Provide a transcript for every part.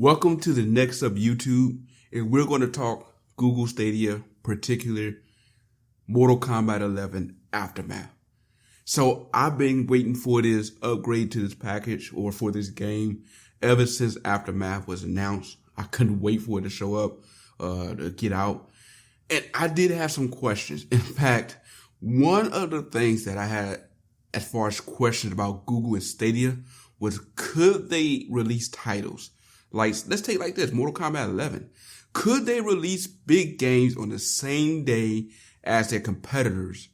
Welcome to the next of YouTube, and we're going to talk Google Stadia, particular Mortal Kombat 11 Aftermath. So I've been waiting for this upgrade to this package or for this game ever since Aftermath was announced. I couldn't wait for it to show up, to get out. And I did have some questions. In fact, one of the things that I had as far as questions about Google and Stadia was, could they release titles? Like, let's take like this, Mortal Kombat 11. Could they release big games on the same day as their competitors?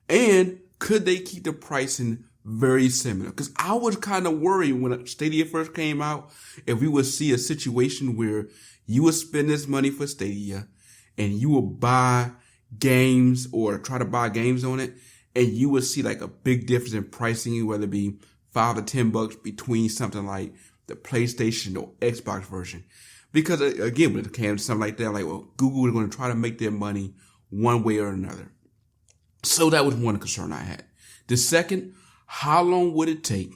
And could they keep the pricing very similar? Because I was kind of worried when Stadia first came out, if we would see a situation where you would spend this money for Stadia and you would buy games or try to buy games on it, and you would see like a big difference in pricing, whether it be $5 to $10 between something like the PlayStation or Xbox version. Because again, when it came to something like that, like, well, Google is going to try to make their money one way or another. So that was one concern I had. The second, how long would it take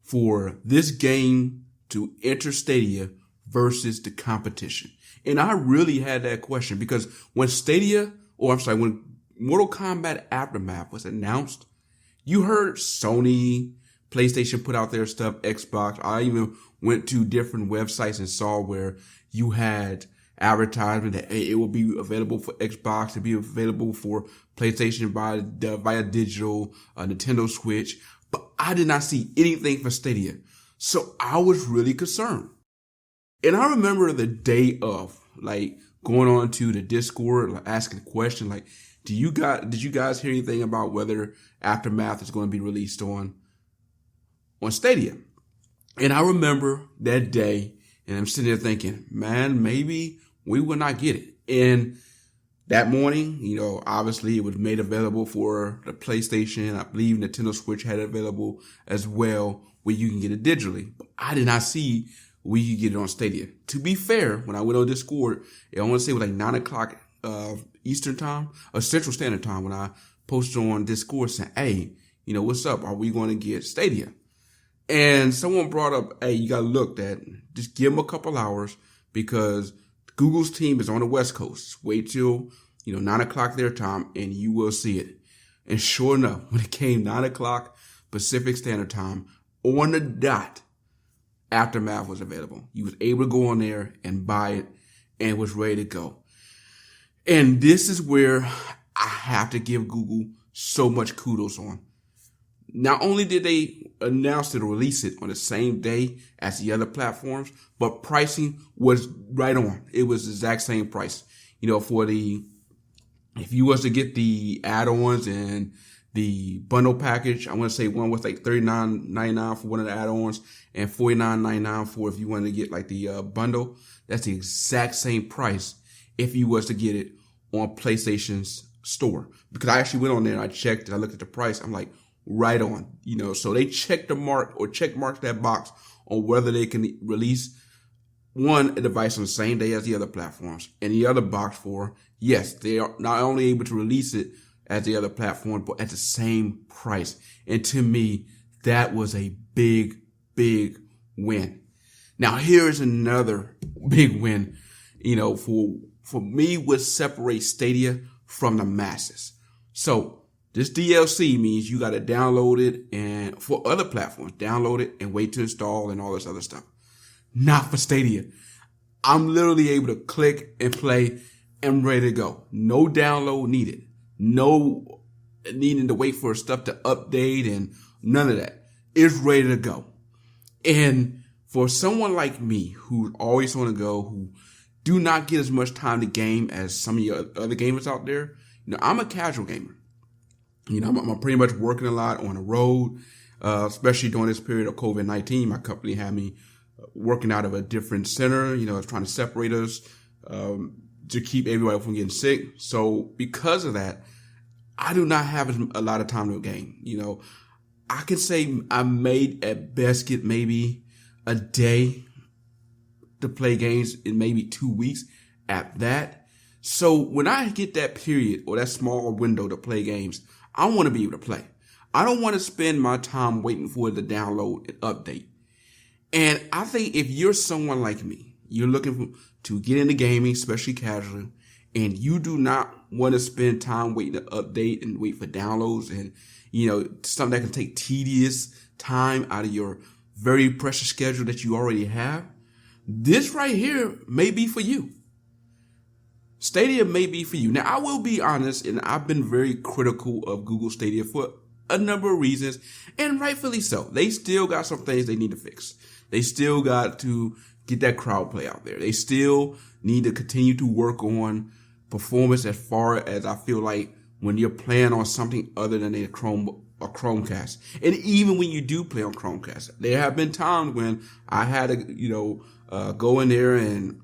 for this game to enter Stadia versus the competition? And I really had that question because when when Mortal Kombat Aftermath was announced, you heard Sony, PlayStation put out their stuff, Xbox. I even went to different websites and saw where you had advertisement that it will be available for Xbox, to be available for PlayStation via digital, Nintendo Switch. But I did not see anything for Stadia. So I was really concerned. And I remember the day of, like, going on to the Discord, like, asking a question, like, did you guys hear anything about whether Aftermath is going to be released on Stadia? And I remember that day, and I'm sitting there thinking, man, maybe we will not get it. And that morning, obviously it was made available for the PlayStation. I believe Nintendo Switch had it available as well, where you can get it digitally. But I did not see where you could get it on Stadia. To be fair, when I went on Discord, I want to say it was like 9 o'clock Eastern time or Central Standard Time, when I posted on Discord saying, hey, what's up? Are we going to get Stadia? And someone brought up, hey, you got to look at, just give them a couple hours because Google's team is on the West Coast. Wait till, 9 o'clock their time and you will see it. And sure enough, when it came 9 o'clock Pacific Standard Time, on the dot, Aftermath was available. You was able to go on there and buy it and it was ready to go. And this is where I have to give Google so much kudos on. Not only did they announce to release it on the same day as the other platforms, but pricing was right on. It was the exact same price. If you was to get the add-ons and the bundle package, I want to say one was like $39.99 for one of the add-ons and $49.99 for if you wanted to get like the bundle. That's the exact same price if you was to get it on PlayStation's store. Because I actually went on there and I checked and I looked at the price. I'm like, right on, so they check mark that box on whether they can release a device on the same day as the other platforms. And the other box for, yes, they are not only able to release it as the other platform, but at the same price. And to me, that was a big, big win. Now, here's another big win, for me, what separates Stadia from the masses. So, this DLC means you got to download it, and for other platforms, download it and wait to install and all this other stuff. Not for Stadia. I'm literally able to click and play and ready to go. No download needed. No needing to wait for stuff to update and none of that. It's ready to go. And for someone like me who's always on the go, who do not get as much time to game as some of your other gamers out there, I'm a casual gamer. I'm pretty much working a lot on the road, especially during this period of COVID-19. My company had me working out of a different center, trying to separate us to keep everybody from getting sick. So because of that, I do not have a lot of time to game. I can say I made at best get maybe a day to play games in maybe 2 weeks at that. So when I get that period or that small window to play games, I want to be able to play. I don't want to spend my time waiting for it to download and update. And I think if you're someone like me, you're looking to get into gaming, especially casually, and you do not want to spend time waiting to update and wait for downloads and, something that can take tedious time out of your very precious schedule that you already have, this right here may be for you. Stadia may be for you. Now, I will be honest, and I've been very critical of Google Stadia for a number of reasons, and rightfully so. They still got some things they need to fix. They still got to get that crowd play out there. They still need to continue to work on performance as far as I feel like when you're playing on something other than a Chromecast. And even when you do play on Chromecast, there have been times when I had to, go in there and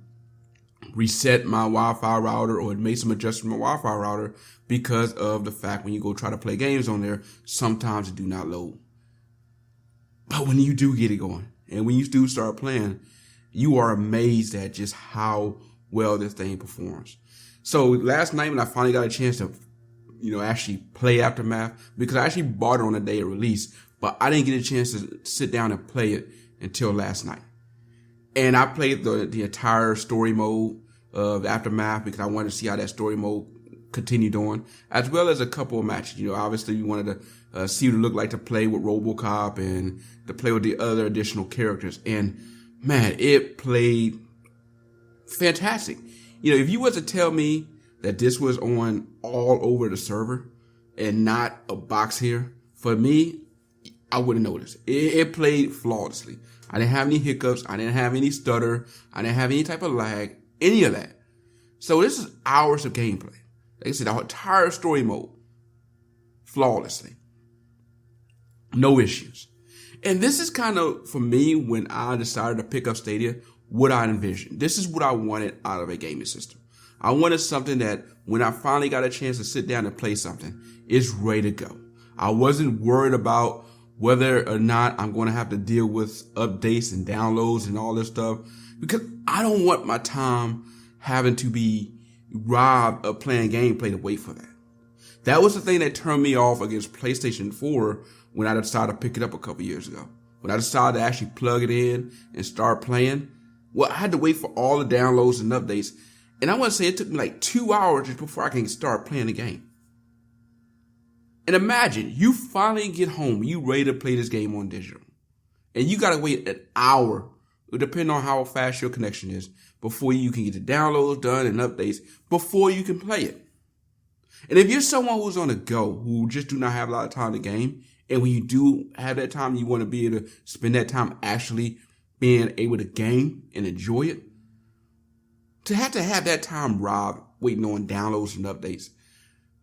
reset my Wi-Fi router or make some adjustments to my Wi-Fi router because of the fact when you go try to play games on there, sometimes it do not load. But when you do get it going and when you do start playing, you are amazed at just how well this thing performs. So last night when I finally got a chance to, actually play Aftermath, because I actually bought it on the day of release, but I didn't get a chance to sit down and play it until last night. And I played the entire story mode of Aftermath because I wanted to see how that story mode continued on, as well as a couple of matches. Obviously you wanted to see what it looked like to play with RoboCop and to play with the other additional characters. And man, it played fantastic. If you was to tell me that this was on all over the server and not a box here, for me, I wouldn't notice. It played flawlessly. I didn't have any hiccups. I didn't have any stutter. I didn't have any type of lag, any of that. So this is hours of gameplay. Like I said, the entire story mode, flawlessly. No issues. And this is kind of, for me, when I decided to pick up Stadia, what I envisioned. This is what I wanted out of a gaming system. I wanted something that when I finally got a chance to sit down and play something, it's ready to go. I wasn't worried about whether or not I'm going to have to deal with updates and downloads and all this stuff, because I don't want my time having to be robbed of playing gameplay to wait for that. That was the thing that turned me off against PlayStation 4 when I decided to pick it up a couple years ago. When I decided to actually plug it in and start playing, well, I had to wait for all the downloads and updates. And I want to say it took me like 2 hours just before I can start playing the game. And imagine you finally get home, you ready to play this game on digital, and you got to wait an hour, depending on how fast your connection is, before you can get the downloads done and updates, before you can play it. And if you're someone who's on the go, who just do not have a lot of time to game, and when you do have that time, you want to be able to spend that time actually being able to game and enjoy it, to have that time robbed waiting on downloads and updates,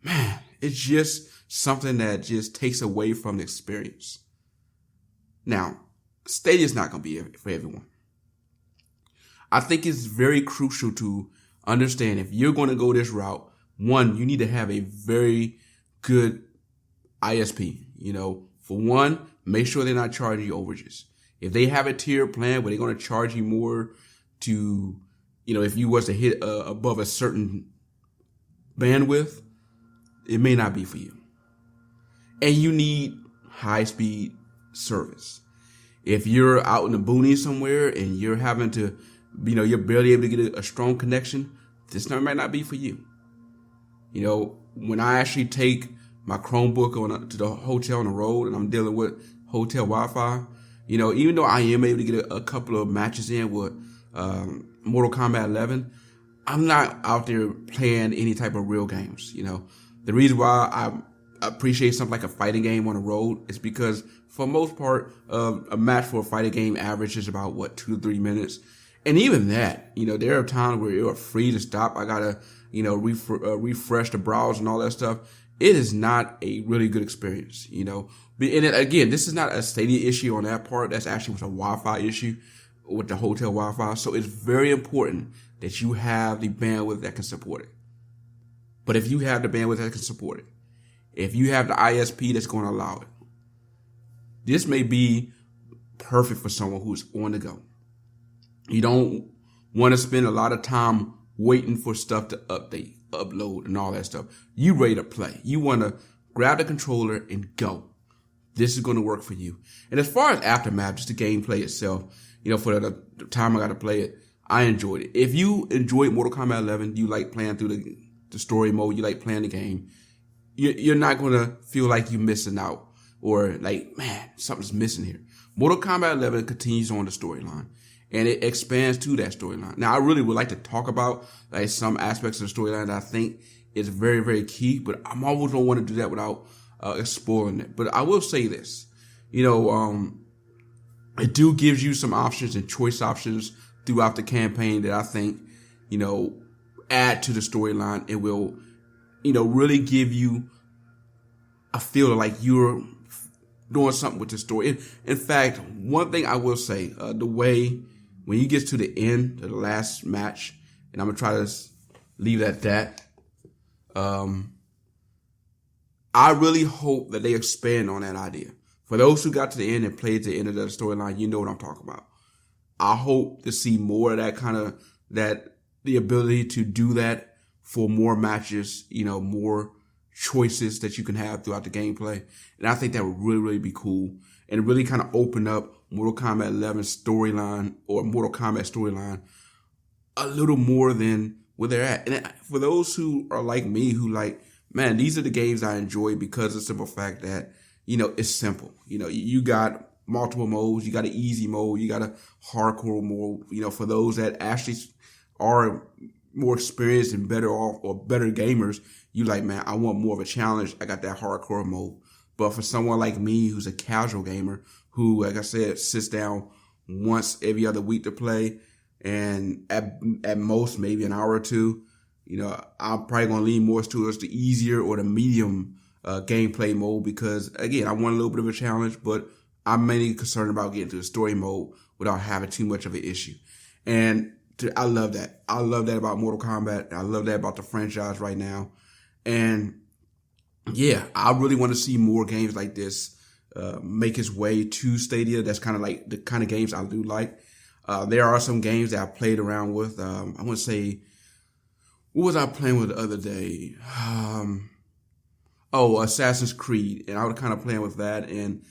man, it's just something that just takes away from the experience. Now, Stadia is not going to be for everyone. I think it's very crucial to understand if you're going to go this route, one, you need to have a very good ISP. For one, make sure they're not charging you overages. If they have a tier plan where they're going to charge you more to, if you was to hit above a certain bandwidth, it may not be for you. And you need high speed service. If you're out in the boonies somewhere and you're having to, you're barely able to get a strong connection, this might not be for you. When I actually take my Chromebook to the hotel on the road and I'm dealing with hotel Wi-Fi, even though I am able to get a couple of matches in with Mortal Kombat 11, I'm not out there playing any type of real games. The reason why I appreciate something like a fighting game on the road is because for the most part, a match for a fighting game averages about 2 to 3 minutes. And even that, there are times where you're free to stop. I gotta, refresh the browser and all that stuff. It is not a really good experience, And again, this is not a Stadia issue on that part. That's actually a Wi-Fi issue with the hotel Wi-Fi. So it's very important that you have the bandwidth that can support it. But if you have the bandwidth that can support it, if you have the ISP that's going to allow it, this may be perfect for someone who's on the go. You don't want to spend a lot of time waiting for stuff to update, upload, and all that stuff. You ready to play. You want to grab the controller and go. This is going to work for you. And as far as Aftermath, just the gameplay itself, for the time I got to play it, I enjoyed it. If you enjoyed Mortal Kombat 11, you like playing through the story mode, you like playing the game, you're not going to feel like you're missing out or like, man, something's missing here. Mortal Kombat 11 continues on the storyline, and it expands to that storyline. Now, I really would like to talk about like some aspects of the storyline that I think is very, very key, but I'm always going to want to do that without spoiling it. But I will say this, it do gives you some options and choice options throughout the campaign that I think, add to the storyline and will, really give you a feel like you're doing something with the story. In fact, one thing I will say, the way when you get to the end of the last match, and I'm going to try to leave it at that, I really hope that they expand on that idea. For those who got to the end and played to the end of the storyline, you know what I'm talking about. I hope to see more of that the ability to do that for more matches, more choices that you can have throughout the gameplay. And I think that would really, really be cool and really kind of open up Mortal Kombat 11 storyline or Mortal Kombat storyline a little more than where they're at. And for those who are like me, who like, man, these are the games I enjoy because of the simple fact that, it's simple. You got multiple modes, you got an easy mode, you got a hardcore mode, for those that actually are more experienced and better off or better gamers, you like, man, I want more of a challenge. I got that hardcore mode. But for someone like me who's a casual gamer who, like I said, sits down once every other week to play and at most maybe an hour or two, I'm probably going to lean more towards the easier or the medium gameplay mode because, again, I want a little bit of a challenge, but I'm mainly concerned about getting to the story mode without having too much of an issue. And I love that. I love that about Mortal Kombat. I love that about the franchise right now. And yeah, I really want to see more games like this make its way to Stadia. That's kind of like the kind of games I do like. There are some games that I played around with. I want to say, what was I playing with the other day? Assassin's Creed. And I was kind of playing with that. And,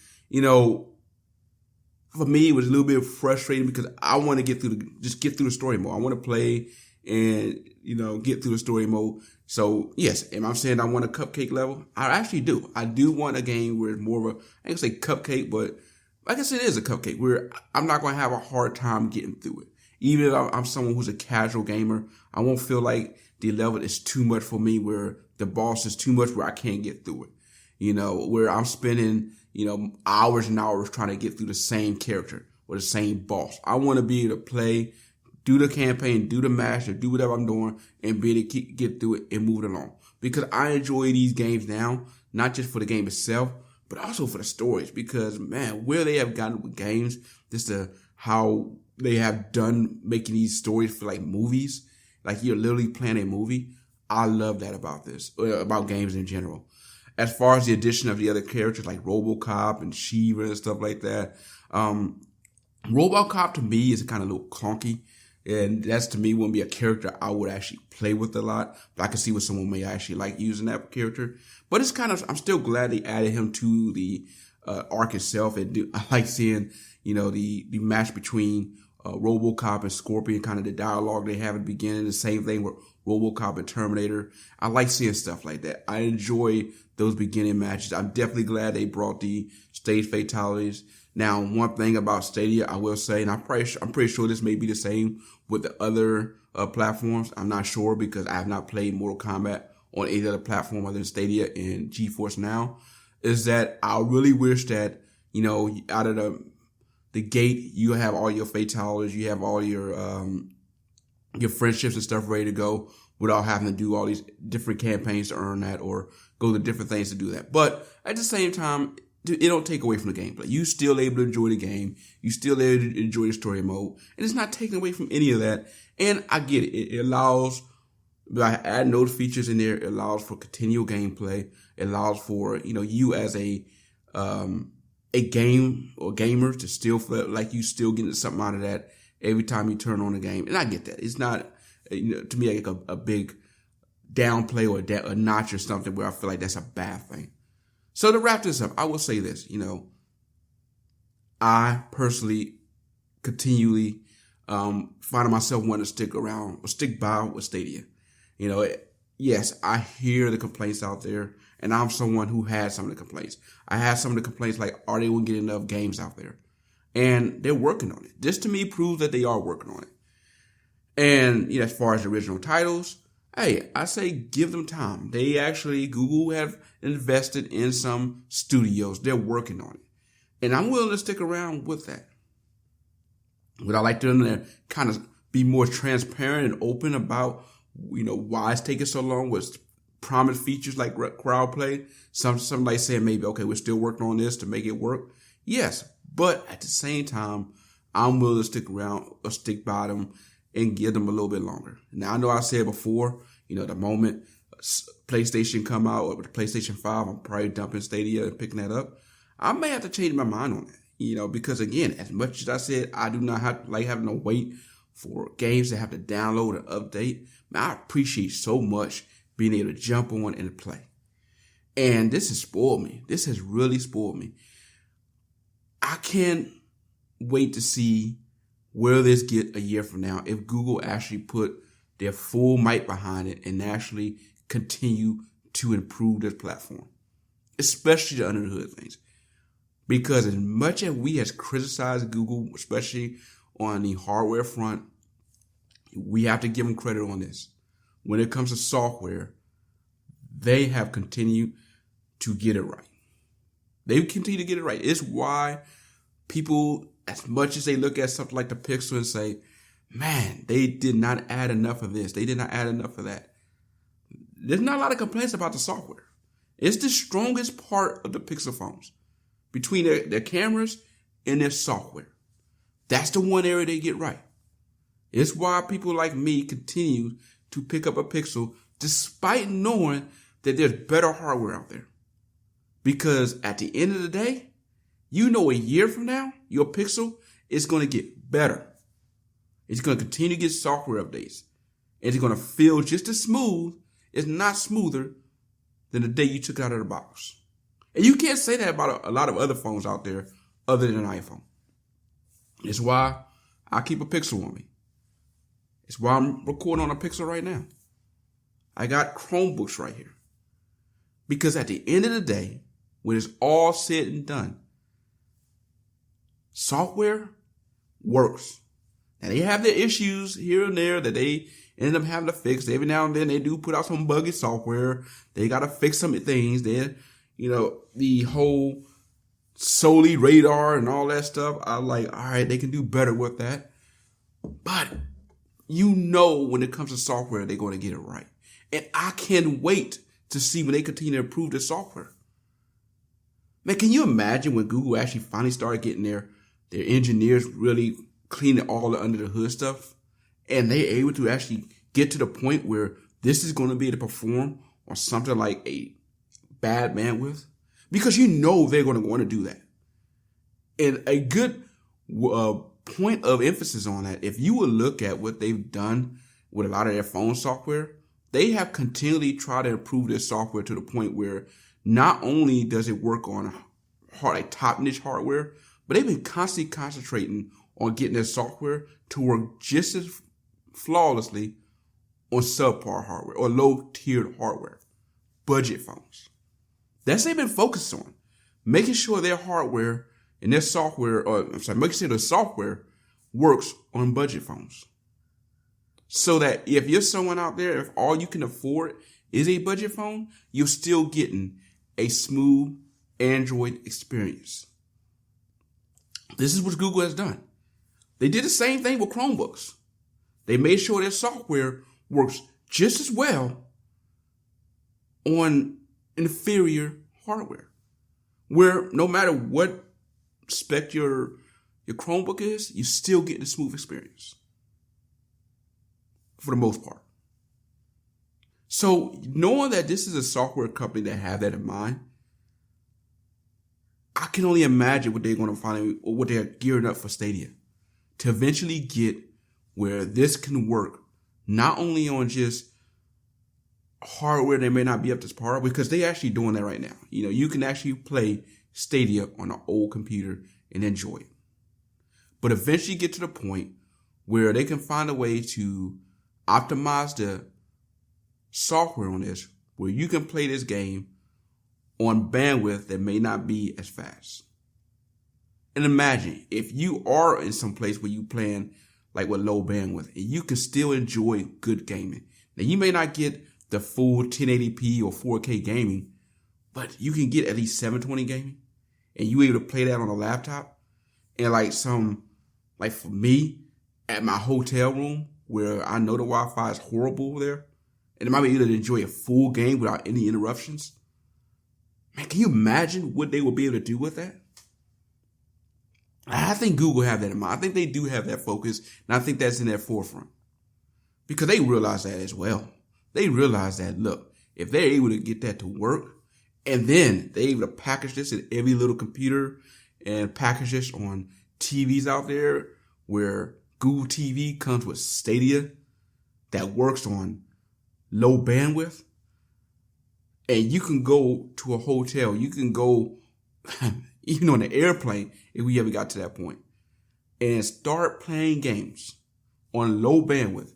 for me, it was a little bit frustrating because I want to get through the story mode. I want to play and, get through the story mode. So, yes, am I saying I want a cupcake level? I actually do. I do want a game where it's more of a, I can say cupcake, but I guess it is a cupcake where I'm not going to have a hard time getting through it. Even if I'm someone who's a casual gamer, I won't feel like the level is too much for me where the boss is too much where I can't get through it. Where I'm spending, hours and hours trying to get through the same character or the same boss. I want to be able to play, do the campaign, do the match, or do whatever I'm doing and be able to get through it and move it along. Because I enjoy these games now, not just for the game itself, but also for the stories. Because, man, where they have gotten with games, just how they have done making these stories for like movies, like you're literally playing a movie. I love that about about games in general. As far as the addition of the other characters like RoboCop and Shiva and stuff like that, RoboCop to me is kind of a little clunky. And that's to me wouldn't be a character I would actually play with a lot. But I can see what someone may actually like using that character. But it's I'm still glad they added him to the arc itself. And I like seeing, the match between RoboCop and Scorpion, kind of the dialogue they have at the beginning. The same thing with RoboCop and Terminator. I like seeing stuff like that. I enjoy those beginning matches. I'm definitely glad they brought the stage fatalities. Now, one thing about Stadia, I will say, and I'm pretty sure this may be the same with the other platforms. I'm not sure because I have not played Mortal Kombat on any other platform other than Stadia and GeForce Now, is that I really wish that, out of the gate, you have all your fatalities, you have all your friendships and stuff ready to go without having to do all these different campaigns to earn that or go to different things to do that. But at the same time, it don't take away from the gameplay. You still able to enjoy the game. You still able to enjoy the story mode. And it's not taken away from any of that. And I get it. It allows, by adding those features in there, it allows for continual gameplay. It allows for, you as a game or gamer to still feel like you still getting something out of that every time you turn on the game. And I get that. It's not, to me, like a big downplay or a notch or something where I feel like that's a bad thing. So to wrap this up, I will say this, I personally continually finding myself wanting to stick by with Stadia. Yes, I hear the complaints out there, and I'm someone who had some of the complaints. I had some of the complaints like, are they going to get enough games out there? And they're working on it. This to me proves that they are working on it. And as far as the original titles, hey, I say give them time. Google have invested in some studios. They're working on it. And I'm willing to stick around with that. Would I like them to kind of be more transparent and open about, why it's taking so long with prominent features like crowd play? Some like saying maybe, okay, we're still working on this to make it work. Yes, but at the same time, I'm willing to stick around or stick by them and give them a little bit longer. Now, I know I said before, the moment PlayStation come out or the PlayStation 5, I'm probably dumping Stadia and picking that up. I may have to change my mind on that, because again, as much as I said, I do not like having to wait for games to have to download and update. Man, I appreciate so much being able to jump on and play. And this has spoiled me. This has really spoiled me. I can't wait to see where this get a year from now if Google actually put their full might behind it and actually continue to improve this platform, especially the under the hood things. Because as much as we has criticized Google, especially on the hardware front, we have to give them credit on this. When it comes to software, they have continued to get it right. They continue to get it right. It's why people, as much as they look at something like the Pixel and say, man, they did not add enough of this, they did not add enough of that. There's not a lot of complaints about the software. It's the strongest part of the Pixel phones. Between their cameras and their software. That's the one area they get right. It's why people like me continue to pick up a Pixel despite knowing that there's better hardware out there. Because at the end of the day, a year from now, your Pixel is going to get better. It's going to continue to get software updates. It's going to feel just as smooth, if not smoother, than the day you took it out of the box. And you can't say that about a lot of other phones out there other than an iPhone. It's why I keep a Pixel on me. It's why I'm recording on a Pixel right now. I got Chromebooks right here. Because at the end of the day, when it's all said and done, software works. Now they have their issues here and there that they end up having to fix. Every now and then they do put out some buggy software. They got to fix some things. Then, the whole solely radar and all that stuff. I'm like, all right, they can do better with that. But when it comes to software, they're going to get it right. And I can't wait to see when they continue to improve the software. Man, can you imagine when Google actually finally started getting their engineers really cleaning all the under the hood stuff, and they're able to actually get to the point where this is going to be able to perform on something like a bad bandwidth? Because they're going to want to do that. And a good point of emphasis on that, if you would look at what they've done with a lot of their phone software, they have continually tried to improve their software to the point where not only does it work on top niche hardware, but they've been constantly concentrating on getting their software to work just as flawlessly on subpar hardware or low-tiered hardware, budget phones. That's what they've been focused on, making sure their hardware and their software, making sure the software works on budget phones. So that if you're someone out there, if all you can afford is a budget phone, you're still getting a smooth Android experience. This is what Google has done. They did the same thing with Chromebooks. They made sure their software works just as well on inferior hardware, where no matter what spec your Chromebook is, you still get the smooth experience for the most part. So knowing that this is a software company that have that in mind, I can only imagine what they're going to find, or what they're gearing up for Stadia to eventually get where this can work not only on just hardware that may not be up to par, because they're actually doing that right now. You can actually play Stadia on an old computer and enjoy it. but eventually get to the point where they can find a way to optimize the software on this, where you can play this game on bandwidth that may not be as fast. And imagine if you are in some place where you playing like with low bandwidth and you can still enjoy good gaming. Now you may not get the full 1080p or 4K gaming, but you can get at least 720 gaming and you able to play that on a laptop. And like for me at my hotel room where I know the Wi-Fi is horrible there, and it might be able to enjoy a full game without any interruptions. Man, can you imagine what they will be able to do with that? I think Google have that in mind. I think they do have that focus, and I think that's in their forefront. Because they realize that as well. They realize that, look, if they're able to get that to work, and then they're able to package this in every little computer and package this on TVs out there, where Google TV comes with Stadia that works on low bandwidth, and you can go to a hotel, you can go even on an airplane if we ever got to that point, and start playing games on low bandwidth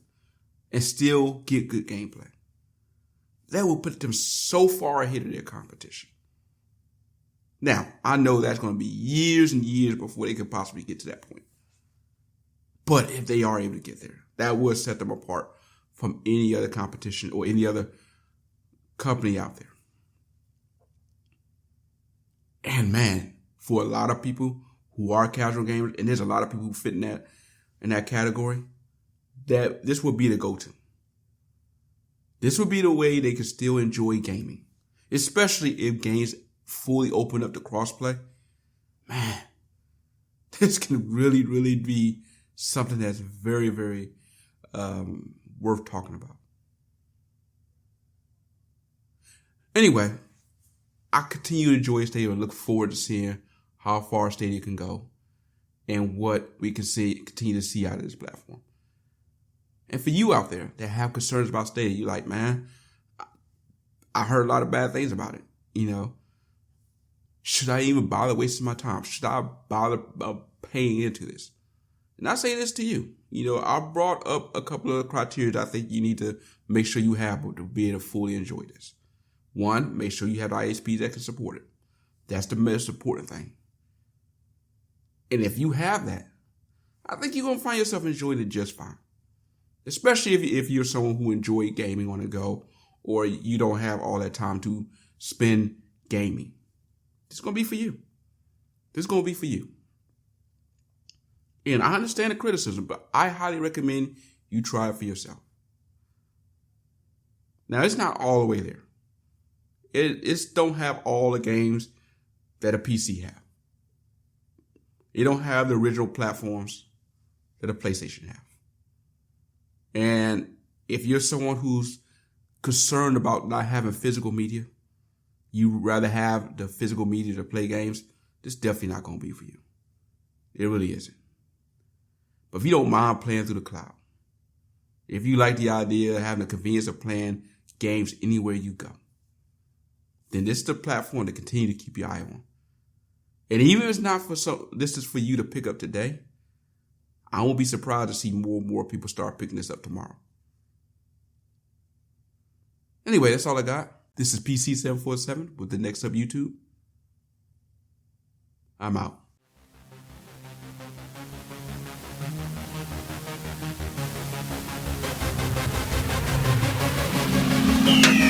and still get good gameplay. That will put them so far ahead of their competition. Now, I know that's going to be years and years before they could possibly get to that point. But if they are able to get there, that would set them apart from any other competition or any other company out there. And man, for a lot of people who are casual gamers, and there's a lot of people who fit in that category, that this would be the go-to. This would be the way they could still enjoy gaming, especially if games fully open up to crossplay. Man, this can really, really be something that's very, very worth talking about. Anyway, I continue to enjoy Stadia and look forward to seeing how far Stadia can go and what we can continue to see out of this platform. And for you out there that have concerns about Stadia, you're like, man, I heard a lot of bad things about it. Should I even bother wasting my time? Should I bother paying into this? And I say this to you. I brought up a couple of criteria I think you need to make sure you have to be able to fully enjoy this. One, make sure you have ISPs that can support it. That's the most important thing. And if you have that, I think you're going to find yourself enjoying it just fine. Especially if you're someone who enjoys gaming on the go, or you don't have all that time to spend gaming. This is going to be for you. This is going to be for you. And I understand the criticism, but I highly recommend you try it for yourself. Now, it's not all the way there. It don't have all the games that a PC have. It don't have the original platforms that a PlayStation have. And if you're someone who's concerned about not having physical media, you rather have the physical media to play games, this definitely not going to be for you. It really isn't. But if you don't mind playing through the cloud, if you like the idea of having the convenience of playing games anywhere you go, then this is the platform to continue to keep your eye on. And even if it's not this is for you to pick up today, I won't be surprised to see more and more people start picking this up tomorrow. Anyway, that's all I got. This is PC747 with the Next Up YouTube. I'm out. Yeah.